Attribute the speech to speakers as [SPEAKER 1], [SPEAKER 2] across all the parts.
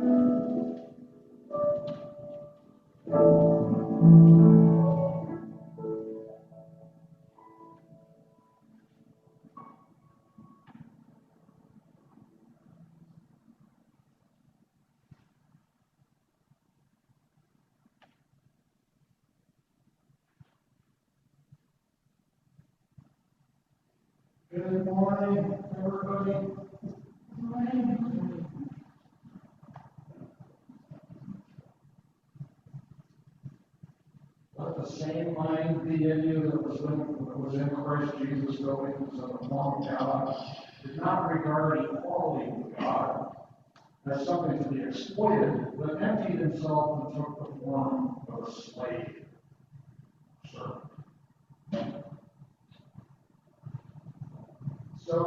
[SPEAKER 1] Good morning, everybody. Good morning. Let the same mind be in you that was in Christ Jesus, though he was in the form of God, did not regard equality with God as something to be exploited, but emptied himself and took the form of a slave. So,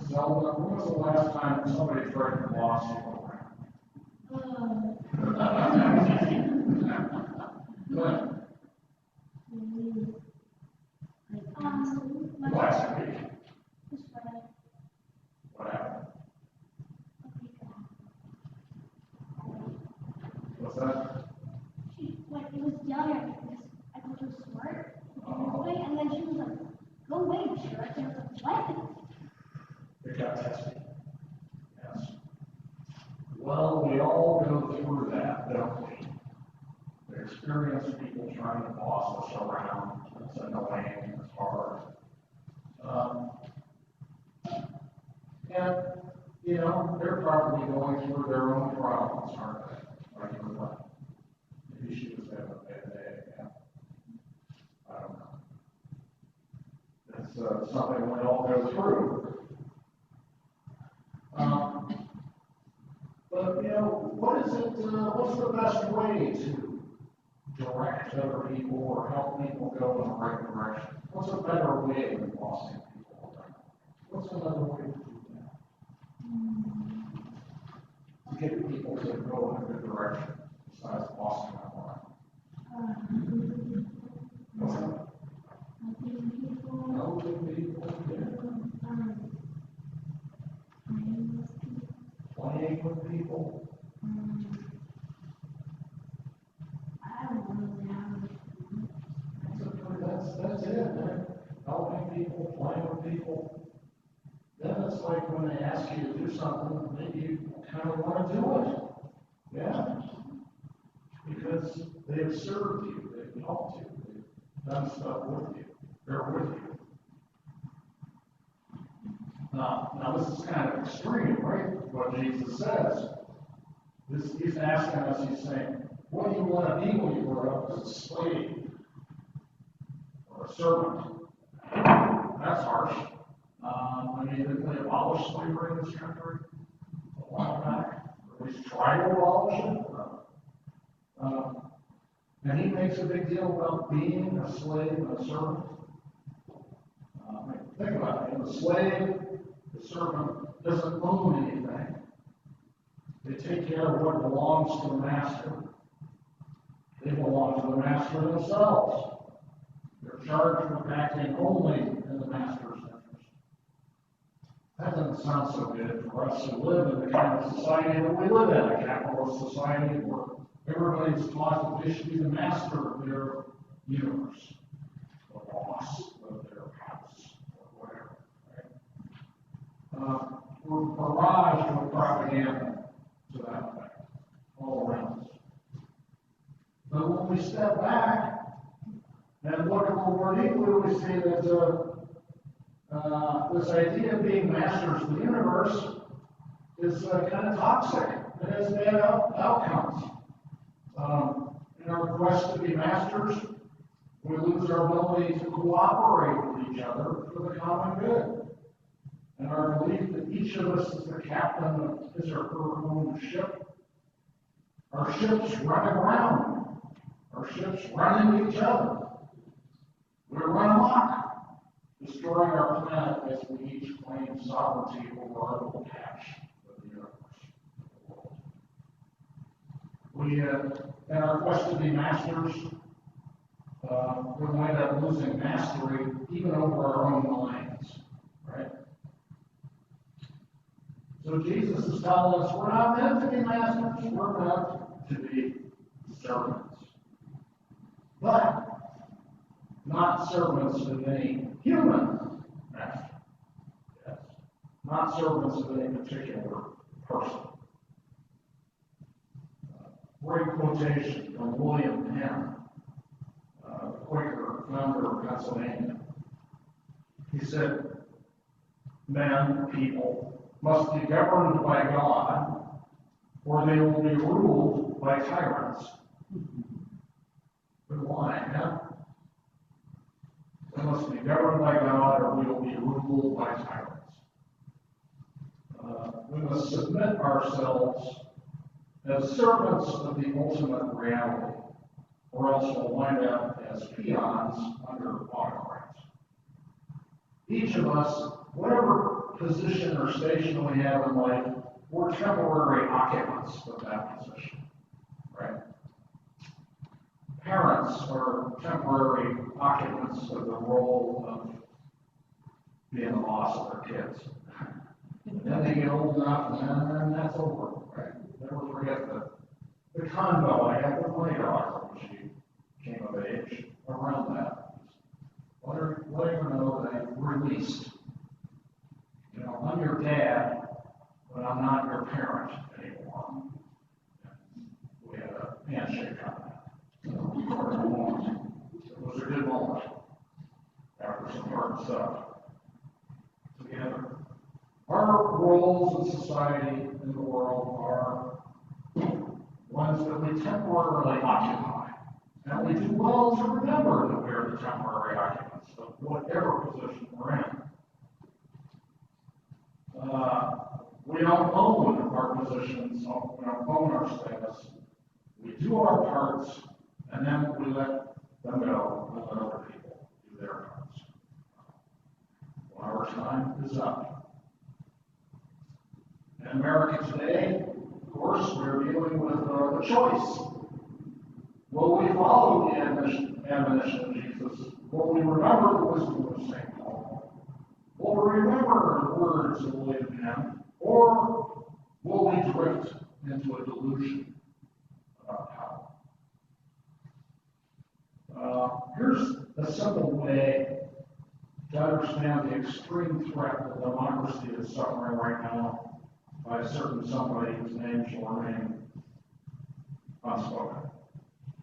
[SPEAKER 1] Zelda, when was the last time somebody tried to boss you around? Last week. What happened? What's that?
[SPEAKER 2] She was yelling at me because I thought she was smart. And then she was like, "Go away, jerk." And I was like, "What?"
[SPEAKER 1] It got testy. Yes. Well, we all go through that, don't we? We experience people trying to boss us around. It's annoying. It's hard. And, you know, they're probably going through their own problems, aren't they? Like you were like, maybe she was having a bad day. Yeah. I don't know. It's something we all go through. But, you know, what's the best way to direct other people or help people go in the right direction? What's a better way than bossing people around? What's another way to do that? To get people to go in a good direction besides bossing them around. What's that? Helping people, playing with people. That's it, man. Helping people, playing with people. Then it's like when they ask you to do something, maybe you kind of want to do it. Yeah. Because they've served you, they've helped you, they've done stuff with you. They're with you. Now this is kind of extreme, right? What Jesus says. He's asking us, he's saying, what do you want to be when you grow up as a slave or a servant? That's harsh. I mean, didn't they abolish slavery in this country a while back? Or at least try to abolish it? And he makes a big deal about being a slave and a servant. Think about it. The slave, the servant, doesn't own anything. They take care of what belongs to the master. They belong to the master themselves. They're charged with acting only in the master's interest. That doesn't sound so good for us who live in the kind of society that we live in, a capitalist society where everybody's taught that they should be the master of their universe, the boss of their house, or whatever. Right? We're barraged with propaganda to that effect, all around us. But when we step back and look at the world equally, we see that this idea of being masters of the universe is kind of toxic. It has bad outcomes. In our quest to be masters, we lose our ability to cooperate with each other for the common good. And our belief that each of us is the captain of his or her own ship. Our ships run aground. Our ships run into each other. We run amok, destroying our planet as we each claim sovereignty over our little patch of the universe. We, in our quest to be masters, we wind up losing mastery even over our own minds, right? So Jesus is telling us we're not meant to be masters, we're meant to be servants. But not servants of any human master. Yes. Not servants of any particular person. Great quotation from William Penn, Quaker founder of Pennsylvania. He said, men, people, must be governed by God, or they will be ruled by tyrants. Good line, yeah? They must be governed by God, or we will be ruled by tyrants. We must submit ourselves as servants of the ultimate reality, or else we'll wind up as peons under autocrats. Each of us, whatever position or station we have in life, we're temporary occupants of that position, right? Parents are temporary occupants of the role of being the boss of their kids. And then they get old enough, and then that's over, right? Never forget the convo I had with my daughter when she came of age around that. Let her know that I released. You know, I'm your dad, but I'm not your parent anymore. We had a handshake on that. It was a good moment after some hard stuff together. Our roles in society, in the world, are ones that we temporarily occupy. And we do well to remember that we're the temporary occupants of whatever position we're in. We don't own our positions, we don't own our status. We do our parts, and then we let them go and let other people do their parts. When our time is up. In America today, of course, we're dealing with a choice. Will we follow the admonition of Jesus? Will we remember the wisdom of St. Paul? Will we remember the words of Rev.Jim? Or will we drift into a delusion about power? Here's a simple way to understand the extreme threat that democracy is suffering right now by a certain somebody whose name shall remain unspoken.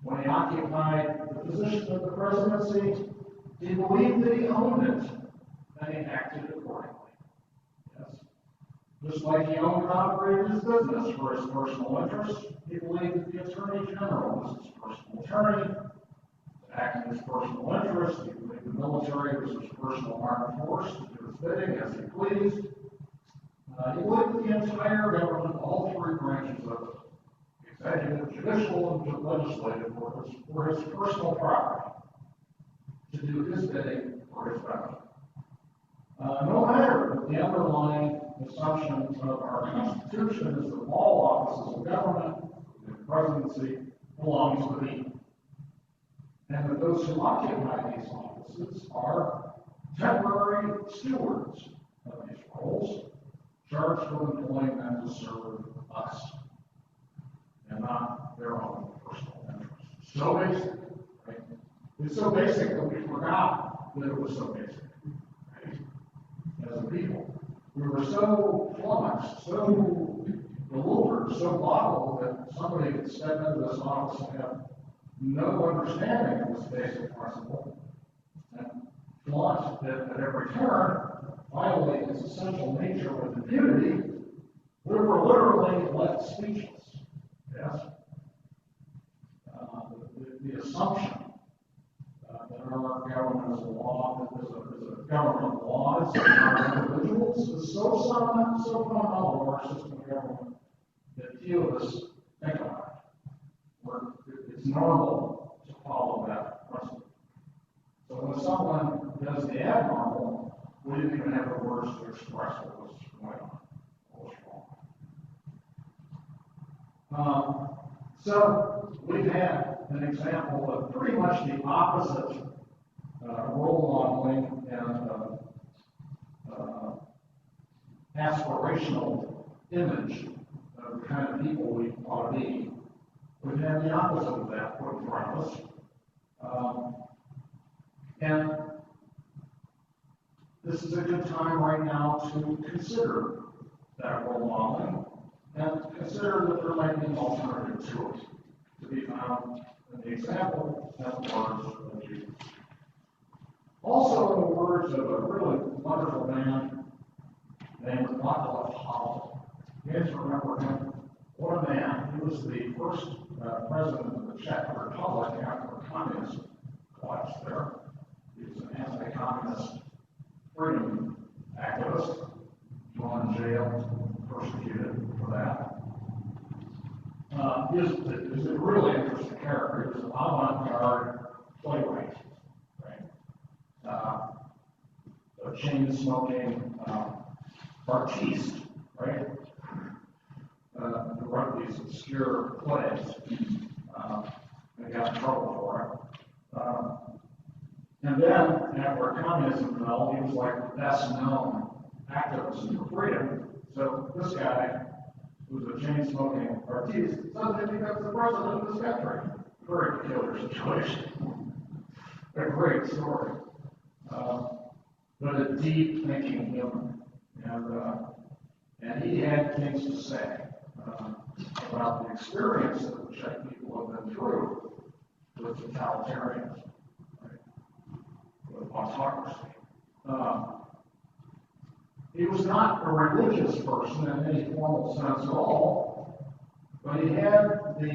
[SPEAKER 1] When he occupied the position of the presidency, he believed that he owned it, and he acted accordingly. Yes. Just like he owned and operated his business for his personal interests, he believed that the Attorney General was his personal attorney, to act in his personal interest. He believed the military was his personal armed force to do his bidding as he pleased. He believed that the entire government, all three branches of it, executive, judicial, and legislative, were his personal property to do his bidding for his benefit. No matter that the underlying assumption of our Constitution is that all offices of government, the presidency, belong to the people, and that those who occupy these offices are temporary stewards of these roles, charged with employing them to serve us, and not their own personal interests. So basic, right? It's so basic that we forgot that it was so basic, right? As a people. We were so flummoxed, so bewildered, so boggled that somebody could step into this office and have no understanding of this basic principle and flaunt it at every turn, violate its essential nature with impunity. We were literally left speechless. Yes? The assumption that our government is a law, is a government of laws and not individuals, is so fundamental to our system of government that few of us think about it. It's normal to follow that principle. So when someone does the abnormal, we didn't even have the words to express what was going on, what was wrong. So we've had an example of pretty much the opposite role modeling and aspirational image of the kind of people we ought to be. We've had the opposite of that put in front of us. And this is a good time right now to consider that role modeling and consider that there might be an alternative to it, to be found in the example and the words of Jesus. Also in the words of a really wonderful man named Rev.Jim. You guys remember him? What a man. He was the first president of the Czech Republic after the communism collapsed there. He was an anti-communist freedom activist, thrown in jail, persecuted for that. He was a really interesting character. He was an avant-garde playwright, right? A chain-smoking artiste, right? Who wrote these obscure plays and got in trouble for it. And then, after communism fell, he was like the best-known activist for freedom. So this guy, who's a chain-smoking artiste, suddenly becomes the president of this country. Very peculiar situation. A great story. But a deep thinking human. And he had things to say about the experience that the Czech people have been through with totalitarianism, right? With autocracy. He was not a religious person in any formal sense at all, but he had the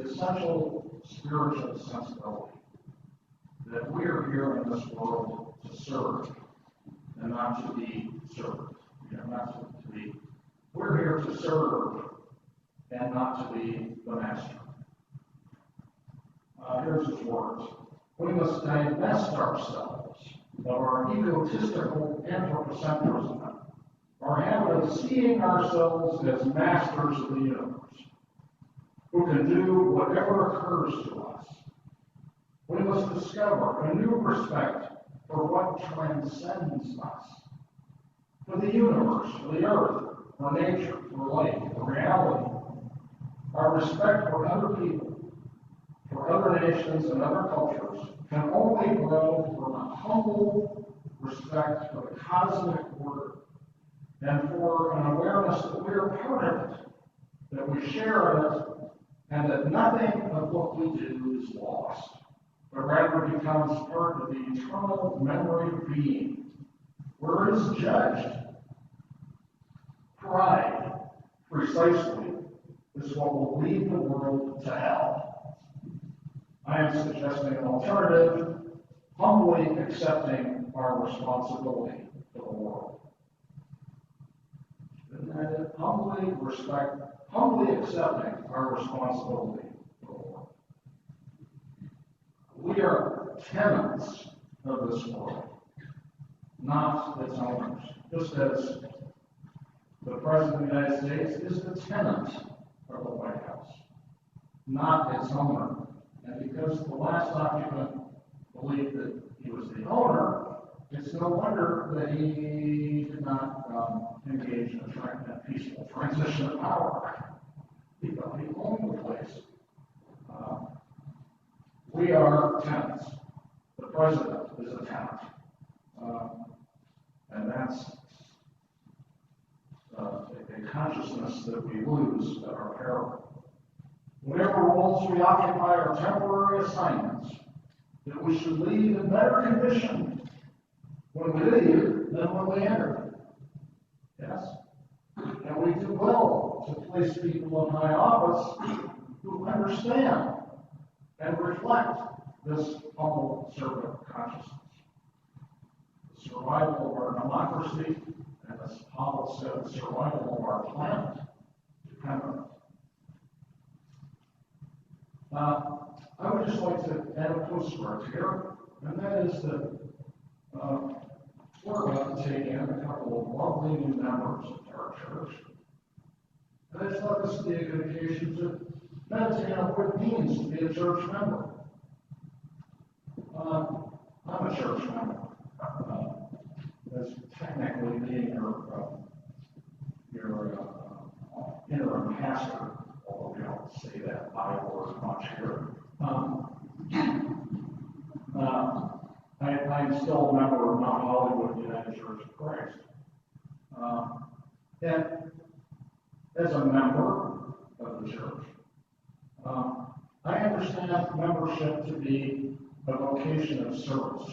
[SPEAKER 1] essential spiritual sensibility that we are here in this world to serve and not to be served. Not to be. We're here to serve and not to be the master. Here's his words. We must divest ourselves of our egotistical anthropocentrism, our habit of seeing ourselves as masters of the universe, who can do whatever occurs to us. We must discover a new respect for what transcends us, for the universe, for the earth, for nature, for life, for reality. Our respect for other people, for other nations and other cultures can only grow from a humble respect for the cosmic order and for an awareness that we are part of it, that we share in it, and that nothing of what we do is lost, but rather becomes part of the eternal memory of being, where it is judged. Pride, precisely, is what will lead the world to hell. I am suggesting an alternative, humbly accepting our responsibility for the world. Isn't that it? Humbly accepting our responsibility for the world. We are tenants of this world, not its owners. Just as the President of the United States is the tenant of the White House, not its owner. And because the last occupant believed that he was the owner, it's no wonder that he did not engage in a peaceful transition of power. He thought he owned the place. We are tenants. The President is a tenant. And that's a consciousness that we lose at our peril. Whatever roles we occupy are temporary assignments that we should leave in better condition when we leave than when we enter. Yes? And we do well to place people in high office who understand and reflect this humble servant consciousness. The survival of our democracy, and as Paul said, the survival of our planet depend on it. I would just like to add a postscript here, and that is that we're about to take in a couple of lovely new members of our church. And I just thought this would be a good occasion to meditate on what it means to be a church member. I'm a church member. As technically being your you're an interim pastor, although we don't say that I word much here. I'm still a member of Mount Hollywood United Church of Christ. And as a member of the church, I understand membership to be a vocation of service.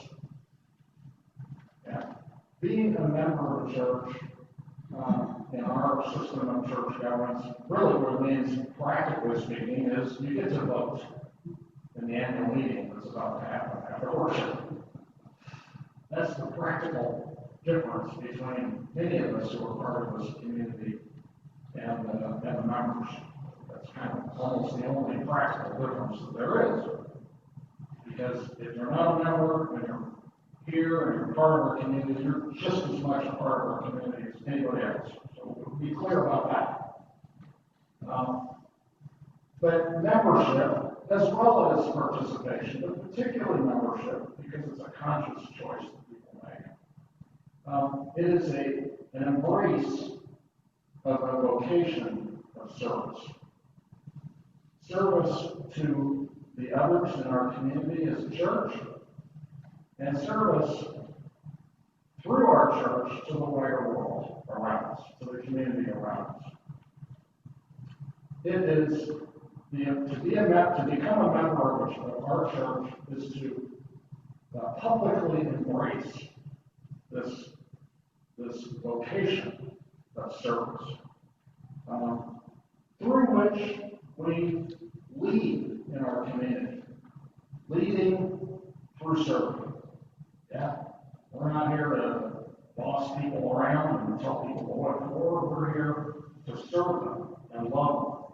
[SPEAKER 1] Yeah. Being a member of a church, in our system of church governance, really what it means, practically speaking, is you get to vote in the annual meeting that's about to happen after worship. That's the practical difference between many of us who are part of this community and the members. That's kind of almost the only practical difference that there is. Because if you're not a member and you're here and you're part of our community, you're just as much a part of our community as anybody else. So we'll be clear about that. But membership, as well as participation, but particularly membership, because it's a conscious choice that people make, it is an embrace of a vocation of service. Service to the others in our community as a church, and service through our church to the wider world around us, to the community around us. It is to become a member of our church is to publicly embrace this vocation of service, through which we lead in our community, leading through serving. Yeah, we're not here to boss people around and tell people what for. We're here to serve them and love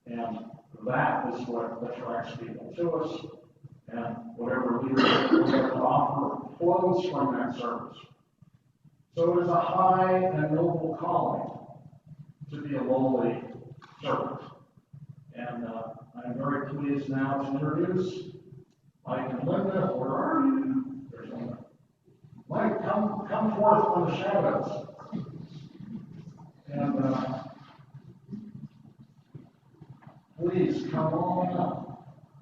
[SPEAKER 1] them, and that is what attracts people to us. And whatever leadership we have to offer flows from that service. So it is a high and noble calling to be a lowly servant. And I'm very pleased now to introduce Mike and Linda. Where are you? There's Linda. Mike, come forth from the shadows. And please come on up.